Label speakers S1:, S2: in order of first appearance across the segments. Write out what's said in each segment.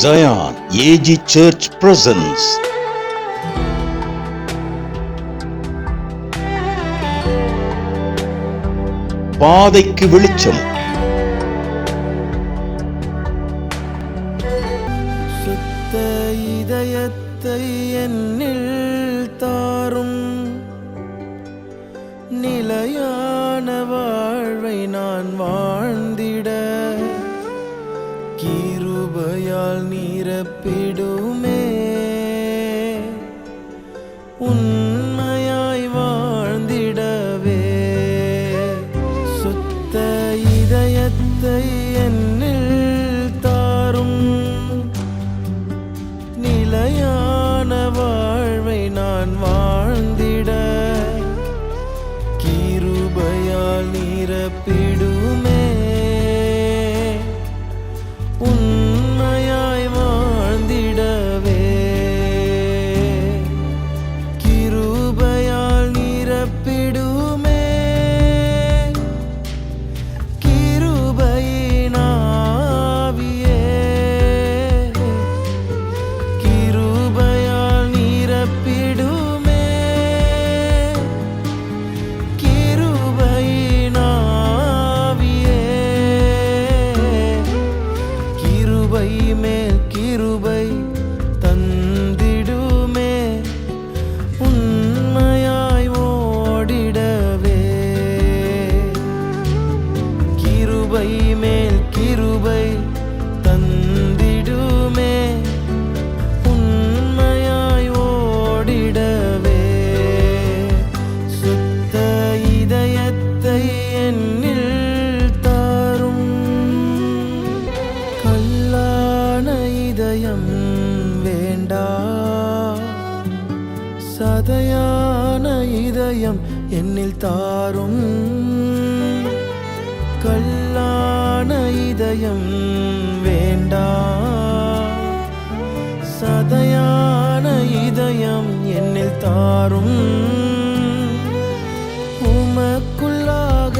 S1: Zion AG Church presents பாதைக்கு வெளிச்சம்.
S2: சுத்த இதயத்தை என்னில் தாரும், நிலையான வாழ்வை நான் வாழ்ந்திட கிருபையால் நிரப்பிடுமே. உண்மையாய் வாழ்ந்திடவே சுத்த இதயத்தை என்னில் தாரும், நிலையான வாழ்வை நான் வாழ்ந்திட கிருபையால் நிரப்பிடுமே. உண்மையாய் வாழ்ந்திடவே கிருபையால் நிரப்பிடுமே. கிருபையின் ஆவியே, கிருபையால் நிரப்பிடுமே. கிருபையின் ஆவியே, கிருபை மேல் கிருபை தந்திடுமே. உண்மையாய் ஓடிடவே கிருபை மேல் கிருபை தந்திடுமே. உண்மையாய் ஓடிடவே சுத்த இதயத்தை என்னில் தாரும். கல்லான இதயம் வேண்டா, சதையான இதயம் என்னில் தாரும். கல்லான இதயம் வேண்டா, சதையான இதயம் என்னில் தாரும். உமக்குள்ளாக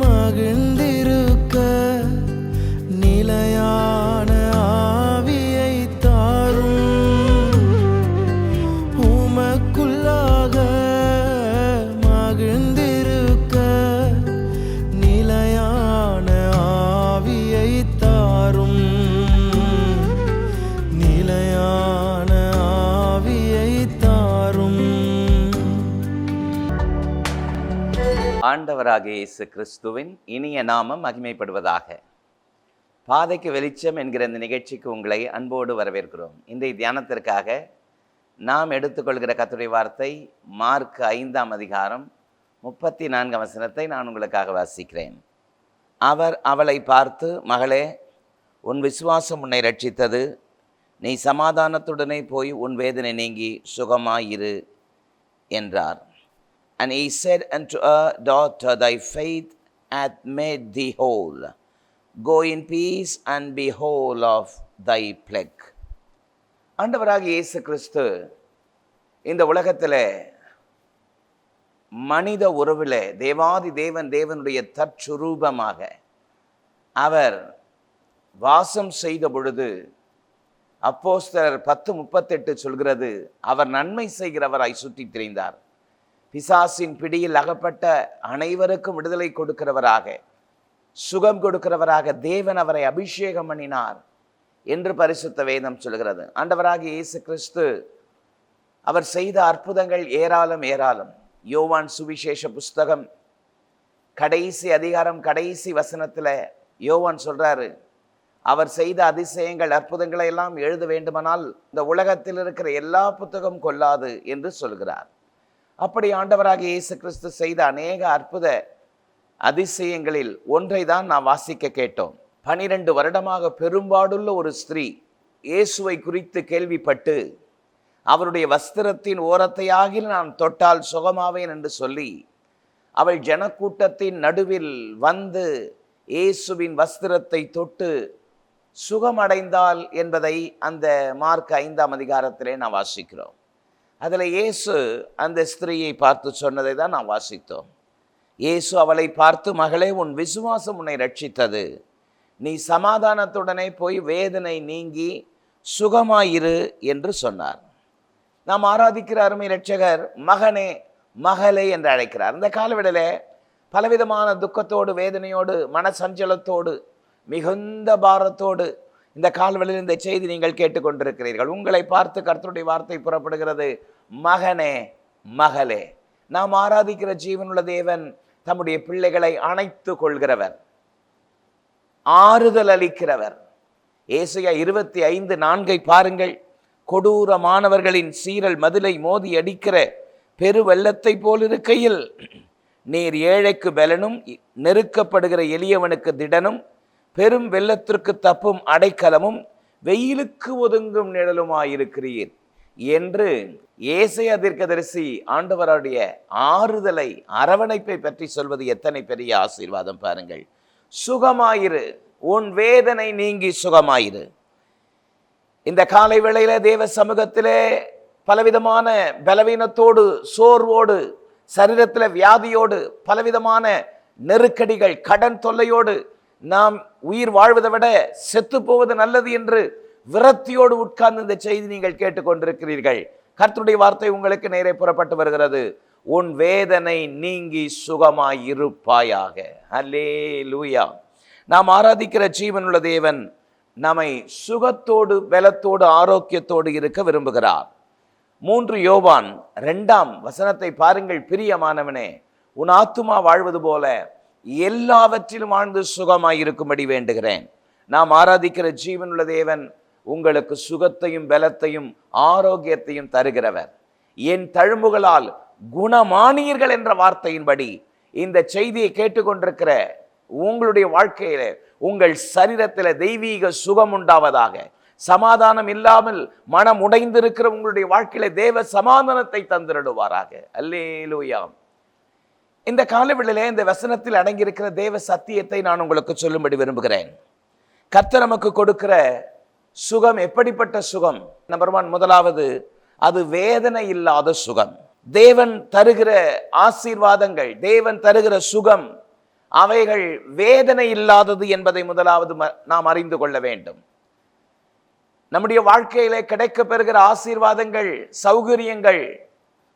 S2: மகிழ்ந்திருக்க நிலையான ஆவியை தாரும். உமக்குள்ளாக மகிழ்ந்திருக்க நிலையான ஆவியை தாரும். நிலையான ஆவியை தாரும்.
S3: ஆண்டவராகிய இயேசு கிறிஸ்துவின் இனிய நாமம் மகிமைப்படுவதாக. பாதைக்கு வெளிச்சம் என்கிற இந்த நிகழ்ச்சிக்கு உங்களை அன்போடு வரவேற்கிறோம். இன்றைய தியானத்திற்காக நாம் எடுத்துக்கொள்கிற கர்த்தருடைய வார்த்தை மார்க் 5ஆம் அதிகாரம் 34 வசனத்தை நான் உங்களுக்காக வாசிக்கிறேன். அவர் அவளை பார்த்து, மகளே, உன் விசுவாசம் உன்னை ரட்சித்தது, நீ சமாதானத்துடனே போய் உன் வேதனை நீங்கி சுகமாயிரு என்றார். And he said unto her, Daughter, thy faith hath made thee whole. Go in peace and be whole of thy plague. ஆண்டவராகிய இயேசு கிறிஸ்து இந்த உலகத்தில் மனித உறவில் தேவாதி தேவனுடைய தற்சுரூபமாக அவர் வாசம் செய்த பொழுது அப்போஸ்தலர் 10:38 சொல்கிறது, அவர் நன்மை செய்கிறவராய் சுற்றித் திரிந்தார். பிசாசின் பிடியில் அகப்பட்ட அனைவருக்கும் விடுதலை கொடுக்கிறவராக, சுகம் கொடுக்கிறவராக தேவன் அவரை அபிஷேகம் பண்ணினார் என்று பரிசுத்த வேதம் சொல்கிறது. ஆண்டவராகிய இயேசு கிறிஸ்து அவர் செய்த அற்புதங்கள் ஏராளம் ஏராளம். யோவான் சுவிசேஷ புஸ்தகம் கடைசி அதிகாரம் கடைசி வசனத்தில் யோவான் சொல்றாரு, அவர் செய்த அதிசயங்கள் அற்புதங்களை எல்லாம் எழுத வேண்டுமானால் இந்த உலகத்தில் இருக்கிற எல்லா புத்தகம் கொள்ளாது என்று சொல்கிறார். அப்படி ஆண்டவராகிய இயேசு கிறிஸ்து செய்த அநேக அற்புத அதிசயங்களில் ஒன்றை தான் நாம் வாசிக்க கேட்டோம். 12 வருடமாக பெரும்பாடுள்ள ஒரு ஸ்திரீ இயேசுவை குறித்து கேள்விப்பட்டு அவருடைய வஸ்திரத்தின் ஓரத்தையாகில் நான் தொட்டால் சுகமாவேன் என்று சொல்லி அவள் ஜனக்கூட்டத்தின் நடுவில் வந்து இயேசுவின் வஸ்திரத்தை தொட்டு சுகமடைந்தாள் என்பதை அந்த மார்க் 5ஆம் அதிகாரத்திலே நாம் வாசிக்கிறோம். அதில் இயேசு அந்த ஸ்திரீயை பார்த்து சொன்னதை தான் நாம் வாசித்தோம். இயேசு அவளை பார்த்து, மகளே, உன் விசுவாசம் உன்னை ரட்சித்தது, நீ சமாதானத்துடனே போய் வேதனை நீங்கி சுகமாயிரு என்று சொன்னார். நாம் ஆராதிக்கிற அருமை இரட்சகர் மகனே மகளே என்று அழைக்கிறார். இந்த காலவெளியில பலவிதமான துக்கத்தோடு, வேதனையோடு, மனசஞ்சலத்தோடு, மிகுந்த பாரத்தோடு இந்த காலவெளியில் இந்த செய்தி நீங்கள் கேட்டுக்கொண்டிருக்கிறீர்கள். உங்களை பார்த்து கர்த்தருடைய வார்த்தை புறப்படுகிறது, மகனே மகளே. நாம் ஆராதிக்கிற ஜீவனுள்ள தேவன் தம்முடைய பிள்ளைகளை அணைத்து கொள்கிறவர், ஆறுதல் அளிக்கிறவர். ஏசாயா 25:4 பாருங்கள். கொடூரமானவர்களின் சீரல் மதிலை மோதி அடிக்கிற பெரு வெள்ளத்தை போல் இருக்கையில் நீர் ஏழைக்கு பலனும் நெருக்கப்படுகிற எளியவனுக்கு திடனும் பெரும் வெள்ளத்திற்கு தப்பும் அடைக்கலமும் வெயிலுக்கு ஒதுங்கும் நிழலுமாயிருக்கிறீர் என்று ஏசாயா தீர்க்கதரிசி ஆண்டவருடைய ஆறுதலை, அரவணைப்பை பற்றி சொல்வது எத்தனை பெரிய ஆசீர்வாதம் பாருங்கள். சுகமாயிரு, உன் வேதனை நீங்கி சுகமாயிரு. இந்த காலை வேளையில தேவ சமூகத்திலே பலவிதமான பலவீனத்தோடு, சோர்வோடு, சரீரத்தில் வியாதியோடு, பலவிதமான நெருக்கடிகள், கடன் தொல்லையோடு நாம் உயிர் வாழ்வதை விட செத்து போவது நல்லது என்று விரக்தியோடு உட்கார்ந்து இந்த செய்தி நீங்கள் கேட்டுக்கொண்டிருக்கிறீர்கள். கர்த்தருடைய வார்த்தை உங்களுக்கு நேரே புறப்பட்டு வருகிறது, உன் வேதனை நீங்கி சுகமாய் இருப்பாயாக. அல்லேலூயா. நாம் ஆராதிக்கிற ஜீவனுள்ள தேவன் நம்மை சுகத்தோடு, பலத்தோடு, ஆரோக்கியத்தோடு இருக்க விரும்புகிறார். 3 யோவான் 2 பாருங்கள். பிரியமானவனே, உன் ஆத்துமா வாழ்வது போல எல்லாவற்றிலும் வாழ்ந்து சுகமாய் இருக்கும்படி வேண்டுகிறேன். நாம் ஆராதிக்கிற ஜீவனுள்ள தேவன் உங்களுக்கு சுகத்தையும் பலத்தையும் ஆரோக்கியத்தையும் தருகிறவர். என் தழும்புகளால் குணமானீர்கள் என்ற வார்த்தையின்படி இந்த செய்தியை கேட்டுக்கொண்டிருக்கிற உங்களுடைய வாழ்க்கையில, உங்கள் சரீரத்தில் தெய்வீக சுகம் உண்டாவதாக. சமாதானம் இல்லாமல் மனம் உடைந்திருக்கிற உங்களுடைய வாழ்க்கையில தேவ சமாதானத்தை தந்திடுவாராக. அல்லேலூயா. இந்த காலவெளியிலே இந்த வசனத்தில் அடங்கியிருக்கிற தேவ சத்தியத்தை நான் உங்களுக்கு சொல்லும்படி விரும்புகிறேன். கர்த்தர் நமக்கு கொடுக்கிற சுகம் எப்படிப்பட்ட சுகம்? நம்பர் 1, முதலாவது, அது வேதனை இல்லாத சுகம். தேவன் தருகிற ஆசீர்வாதங்கள், தேவன் தருகிற சுகம், அவைகள் வேதனை இல்லாதது என்பதை முதலாவது நாம் அறிந்து கொள்ள வேண்டும். நம்முடைய வாழ்க்கையிலே கிடைக்க பெறுகிற ஆசீர்வாதங்கள், சௌகரியங்கள்,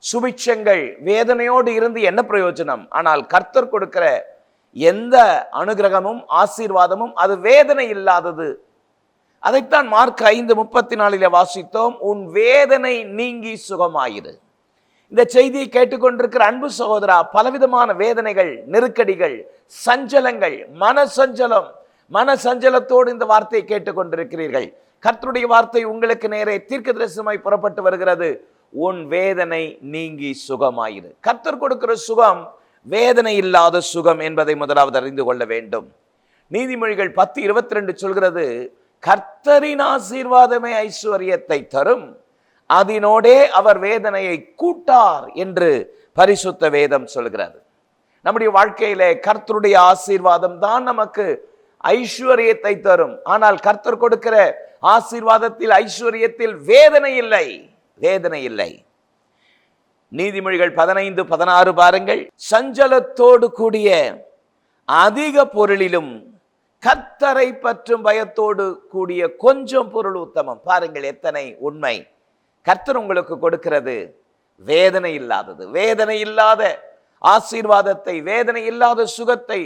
S3: சுபிட்சங்கள் வேதனையோடு இருந்து என்ன பிரயோஜனம்? ஆனால் கர்த்தர் கொடுக்கிற எந்த அனுகிரகமும் ஆசீர்வாதமும் அது வேதனை இல்லாதது. அதைத்தான் மார்க் 5:34 வாசித்தோம், உன் வேதனை நீங்கி சுகமாயிரு. இந்த செய்தியை கேட்டுக்கொண்டிருக்கிற அன்பு சகோதரா, பலவிதமான வேதனைகள், நெருக்கடிகள், சஞ்சலங்கள், மனசஞ்சலத்தோடு இந்த வார்த்தையை கேட்டுக்கொண்டிருக்கிறீர்கள். கர்த்தருடைய வார்த்தை உங்களுக்கு நேரே தீர்க்கதரிசனமாய் புறப்பட்டு வருகிறது, உன் வேதனை நீங்கி சுகமாயிரு. கர்த்தர் கொடுக்கிற சுகம் வேதனை இல்லாத சுகம் என்பதை முதலாவது அறிந்து கொள்ள வேண்டும். நீதிமொழிகள் 10:22 சொல்கிறது, கர்த்தரின் ஆசீர்வாதமே ஐஸ்வர்யத்தை தரும், அதனோடே அவர் வேதனையை கூட்டார் என்று பரிசுத்த வேதம் சொல்கிறது. நம்முடைய வாழ்க்கையிலே கர்த்தருடைய ஆசீர்வாதம் தான் நமக்கு ஐஸ்வர்யத்தை தரும். ஆனால் கர்த்தர் கொடுக்கிற ஆசீர்வாதத்தில், ஐஸ்வர்யத்தில் வேதனை இல்லை, வேதனை இல்லை. நீதிமொழிகள் 15:16 பாருங்கள். சஞ்சலத்தோடு கூடிய அதிக பொருளிலும் கர்த்தரை பற்றும் பயத்தோடு கூடிய கொஞ்சம் பொருள் உத்தமம். பாருங்கள் எத்தனை உண்மை. கர்த்தர் உங்களுக்கு கொடுக்கிறது வேதனை இல்லாதது. வேதனை இல்லாத ஆசீர்வாதத்தை, வேதனை இல்லாத சுகத்தை,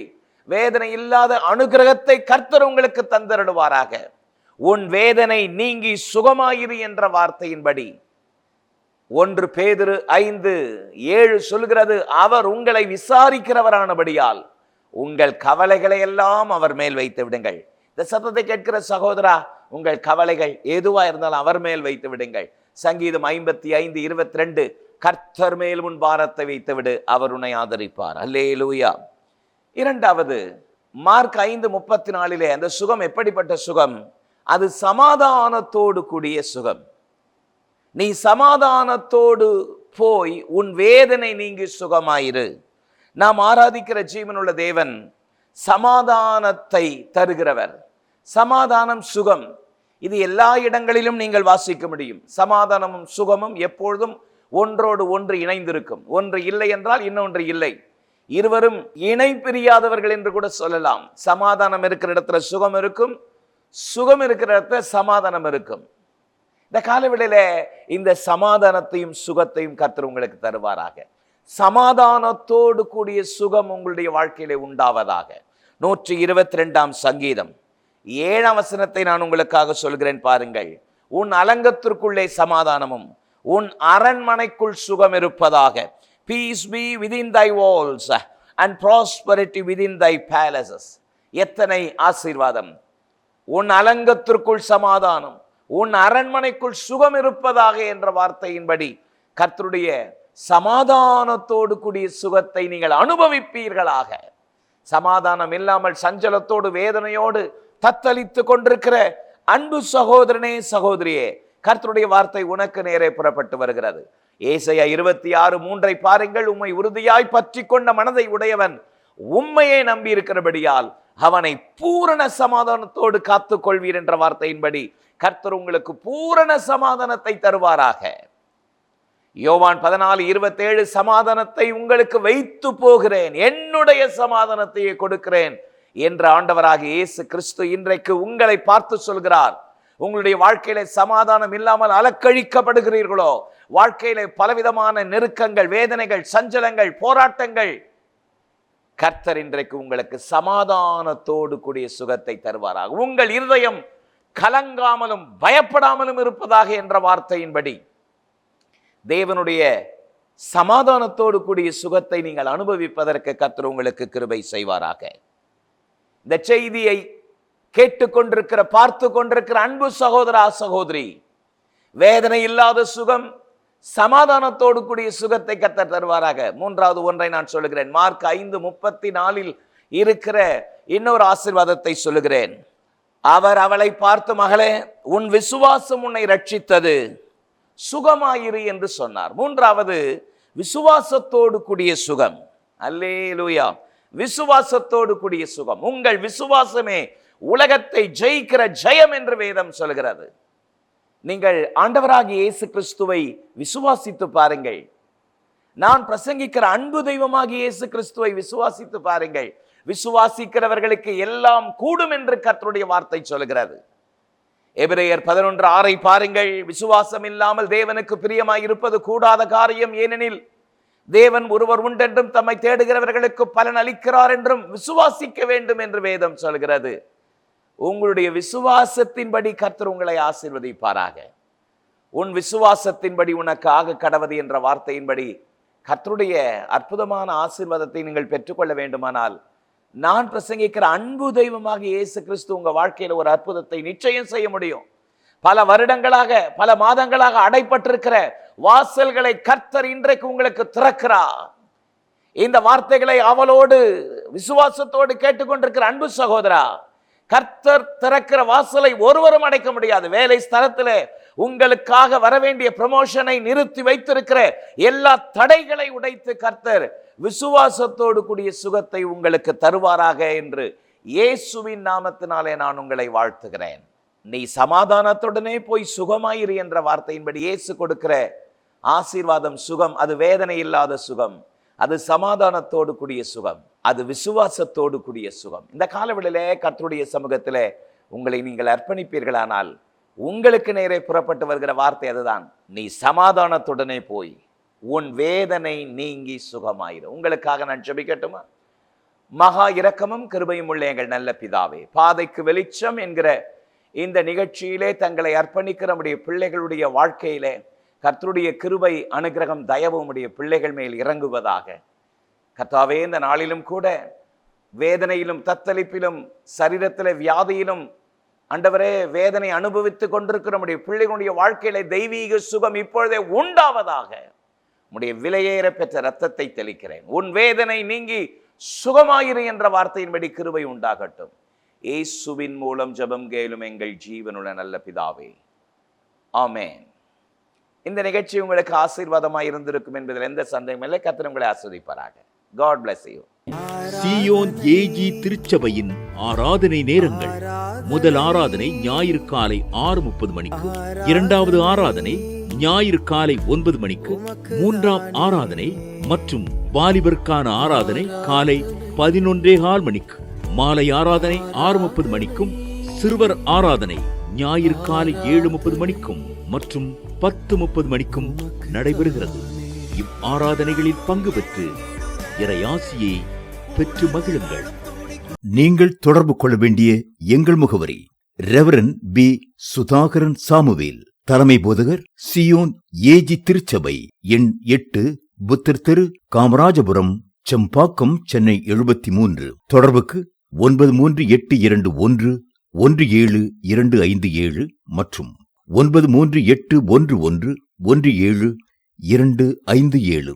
S3: வேதனை இல்லாத அனுகிரகத்தை கர்த்தர் உங்களுக்கு தந்தருடுவாராக. உன் வேதனை நீங்கி சுகமாயிரு என்ற வார்த்தையின்படி 1 பேதுரு 5:7 சொல்கிறது, அவர் உங்களை விசாரிக்கிறவரானபடியால் உங்கள் கவலைகளை எல்லாம் அவர் மேல் வைத்து விடுங்கள். இந்த சத்தத்தை கேட்கிற சகோதரா, உங்கள் கவலைகள் எதுவா இருந்தாலும் அவர் மேல் வைத்து விடுங்கள். சங்கீதம் 55:22, கர்த்தர் மேல் உன் பாரத்தை வைத்து விடு, அவர் உன்னை ஆதரிப்பார். அல்லேலூயா. 2வது, மார்க் 5:34 அந்த சுகம் எப்படிப்பட்ட சுகம்? அது சமாதானத்தோடு கூடிய சுகம். நீ சமாதானத்தோடு போய் உன் வேதனை நீங்கி சுகமாயிரு. நாம் ஆராதிக்கிற ஜீவனுள்ள தேவன் சமாதானத்தை தருகிறவர். சமாதானம், சுகம், இது எல்லா இடங்களிலும் நீங்கள் வாசிக்க முடியும். சமாதானமும் சுகமும் எப்பொழுதும் ஒன்றோடு ஒன்று இணைந்திருக்கும். ஒன்று இல்லை என்றால் இன்னொன்று இல்லை. இருவரும் இணை பிரியாதவர்கள் என்று கூட சொல்லலாம். சமாதானம் இருக்கிற இடத்துல சுகம் இருக்கும், சுகம் இருக்கிற இடத்துல சமாதானம் இருக்கும். இந்த காலவெளியில இந்த சமாதானத்தையும் சுகத்தையும் கர்த்தர் உங்களுக்கு தருவாராக. சமாதானத்தோடு கூடிய சுகம் உங்களுடைய வாழ்க்கையிலே உண்டாவதாக. 122 சங்கீதம் 7 வசனத்தை நான் உங்களுக்காக சொல்கிறேன் பாருங்கள். உன் அலங்கத்திற்குள்ளே சமாதானமும் உன் அரண்மனைக்குள் சுகம் இருப்பதாக. Peace be within thy walls and prosperity within thy palaces. எத்தனை ஆசீர்வாதம்! உன் அலங்கத்திற்குள் சமாதானம், உன் அரண்மனைக்குள் சுகம் இருப்பதாக என்ற வார்த்தையின்படி கர்த்தருடைய சமாதானத்தோடு கூடிய சுகத்தை நீங்கள் அனுபவிப்பீர்களாக. சமாதானம் இல்லாமல் சஞ்சலத்தோடு வேதனையோடு தத்தளித்து கொண்டிருக்கிற அன்பு சகோதரனே சகோதரியே, கர்த்தருடைய வார்த்தை உனக்கு நேரே புறப்பட்டு வருகிறது. ஏசாயா 26:3 பாருங்கள். உம்மை உறுதியாய் பற்றி கொண்ட மனதை உடையவன் உம்மையே நம்பி இருக்கிறபடியால் அவனை பூரண சமாதானத்தோடு காத்துக் கொள்வீர் என்ற வார்த்தையின்படி கர்த்தர் உங்களுக்கு பூரண சமாதானத்தை தருவாராக. யோவான் 14:27 சமாதானத்தை உங்களுக்கு வைத்து போகிறேன், என்னுடைய சமாதானத்தையே கொடுக்கிறேன் என்ற ஆண்டவராகிய இயேசு கிறிஸ்து இன்றைக்கு உங்களை பார்த்து சொல்கிறார். உங்களுடைய வாழ்க்கையில சமாதானம் இல்லாமல் அலக்கழிக்கப்படுகிறீர்களோ, வாழ்க்கையில பலவிதமான நெருக்கங்கள், வேதனைகள், சஞ்சலங்கள், போராட்டங்கள், கர்த்தர் இன்றைக்கு உங்களுக்கு சமாதானத்தோடு கூடிய சுகத்தை தருவாராக. உங்கள் இருதயம் கலங்காமலும் பயப்படாமலும் இருப்பதாக என்ற வார்த்தையின்படி தேவனுடைய சமாதானத்தோடு கூடிய சுகத்தை நீங்கள் அனுபவிப்பதற்கு கர்த்தர் உங்களுக்கு கிருபை செய்வாராக. இந்த செய்தியை கேட்டுக்கொண்டிருக்கிற, பார்த்து கொண்டிருக்கிற அன்பு சகோதரா சகோதரி, வேதனை இல்லாத சுகம், சமாதானத்தோடு கூடிய சுகத்தை கர்த்தர் தருவாராக. மூன்றாவது ஒன்றை நான் சொல்லுகிறேன். மார்க் 5:34 இருக்கிற இன்னொரு ஆசீர்வாதத்தை சொல்லுகிறேன். அவர் அவளை பார்த்து, மகளே, உன் விசுவாசம் உன்னை ரட்சித்தது, சுகமாயிரு என்று சொன்னார். மூன்றாவது விசுவாசத்தோடு கூடிய சுகம். அல்லேலூயா! விசுவாசத்தோடு கூடிய சுகம். உங்கள் விசுவாசமே உலகத்தை ஜெயிக்கிற ஜெயம் என்று வேதம் சொல்கிறது. நீங்கள் ஆண்டவராகிய இயேசு கிறிஸ்துவை விசுவாசித்து பாருங்கள். நான் பிரசங்கிக்கிற அன்பு தெய்வமாகிய இயேசு கிறிஸ்துவை விசுவாசித்து பாருங்கள். விசுவாசிக்கிறவர்களுக்கு எல்லாம் கூடும் என்று கர்த்தருடைய வார்த்தை சொல்கிறது. எபிரேயர் 11:6 பாருங்கள். விசுவாசம் இல்லாமல் தேவனுக்கு பிரியமாய் இருப்பது கூடாத காரியம், ஏனெனில் தேவன் ஒருவர் உண்டென்றும் தம்மை தேடுகிறவர்களுக்கு பலன் அளிக்கிறார் என்றும் விசுவாசிக்க வேண்டும் என்று வேதம் சொல்கிறது. உங்களுடைய விசுவாசத்தின்படி கர்த்தர் உங்களை ஆசீர்வதிப்பாராக. உன் விசுவாசத்தின்படி உனக்கு ஆக கடவது என்ற வார்த்தையின்படி கர்த்தருடைய அற்புதமான ஆசீர்வாதத்தை நீங்கள் பெற்றுக்கொள்ள வேண்டுமானால், நான் பிரசங்கிக்கிற அன்பு தெய்வமாக இயேசு கிறிஸ்து உங்க வாழ்க்கையில ஒரு அற்புதத்தை நிச்சயம் செய்ய முடியும். பல வருடங்களாக, பல மாதங்களாக அடைப்பட்டிருக்கிற வாசல்களை கர்த்தர் இன்றைக்கு உங்களுக்கு திறக்கிறார். இந்த வார்த்தைகளை அவளோடு விசுவாசத்தோடு கேட்டுக்கொண்டிருக்கிற அன்பு சகோதரா, கர்த்தர் திறக்கிற வாசலை ஒருவரும் அடைக்க முடியாது. வேலை ஸ்தலத்திலே உங்களுக்காக வரவேண்டிய ப்ரமோஷனை நிறுத்தி வைத்திருக்கிற எல்லா தடைகளை உடைத்து கர்த்தர் விசுவாசத்தோடு கூடிய சுகத்தை உங்களுக்கு தருவாராக என்று இயேசுவின் நாமத்தினாலே நான் உங்களை வாழ்த்துகிறேன். நீ சமாதானத்துடனே போய் சுகமாயிரு என்ற வார்த்தையின்படி இயேசு கொடுக்கிற ஆசீர்வாதம் சுகம். அது வேதனை இல்லாத சுகம், அது சமாதானத்தோடு கூடிய சுகம், அது விசுவாசத்தோடு கூடிய சுகம். இந்த காலவெளியிலே கர்த்தருடைய சமூகத்திலே உங்களை நீங்கள் அர்ப்பணிப்பீர்களானால் உங்களுக்கு நேரே புறப்பட்டு வருகிற வார்த்தை அதுதான். நீ சமாதானத்துடனே போய் உன் வேதனை நீங்கி சுகமாயிரு. உங்களுக்காக நான் ஜெபிக்கட்டுமா? மகா இரக்கமும் கிருபையும் உள்ள எங்கள் நல்ல பிதாவே, பாதைக்கு வெளிச்சம் என்கிற இந்த நிகழ்ச்சியிலே தங்களை அர்ப்பணிக்கிற நம்முடைய பிள்ளைகளுடைய வாழ்க்கையிலே கர்த்தருடைய கிருபை, அனுகிரகம், தயவு உம்முடைய பிள்ளைகள் மேல் இறங்குவதாக. கர்த்தாவே, இந்த நாளிலும் கூட வேதனையிலும் தத்தளிப்பிலும் சரீரத்திலே வியாதியிலும் ஆண்டவரே வேதனை அனுபவித்துக் கொண்டிருக்கிற நம்முடைய பிள்ளைகளுடைய வாழ்க்கையில தெய்வீக சுகம் இப்பொழுதே உண்டாவதாக. உம்முடைய விலையேற பெற்ற ரத்தத்தை தெளிக்கிறேன். உன் வேதனை நீங்கி சுகமாயிரு என்ற வார்த்தையின்படி கிருபை உண்டாகட்டும். இயேசுவின் மூலம் ஜெபம் கேளும் எங்கள் ஜீவனுள்ள நல்ல பிதாவே, ஆமென். இந்த நிகழ்ச்சி உங்களுக்கு ஆசீர்வாதமாக இருந்திருக்கும் என்பதில் எந்த சந்தேகமும் இல்லை. கர்த்தர் உங்களை ஆசீர்வதிப்பாராக. God bless you.
S4: Zion AG திருச்சபையின் ஆராதனை நேரங்கள். முதல் ஆராதனை ஞாயிறு காலை 6:30 மணிக்கு, இரண்டாவது ஆராதனை ஞாயிறு காலை 9 மணிக்கு, மூன்றாம் ஆராதனை மற்றும் வாலிபருக்கான ஆராதனை காலை 11:15 மணிக்கு, மாலை ஆராதனை 6:30 மணிக்கும், சிறுவர் ஆராதனை ஞாயிறு காலை 7:30 மணிக்கும் மற்றும் 10:30 மணிக்கும் நடைபெறுகிறது. இவ் ஆராதனைகளில் பங்கு பெற்று இறையாசியை பெற்று மகிழுங்கள்.
S1: நீங்கள் தொடர்பு கொள்ள வேண்டிய எங்கள் முகவரி: ரெவரண்ட் பி. சுதாகரன் சாமுவேல், தலைமை போதகர், சியோன் ஏஜி திருச்சபை, எண் 8, புத்தர் தெரு, காமராஜபுரம், செம்பாக்கம், சென்னை 73. தொடர்புக்கு 9382111727 மற்றும் 9381111727.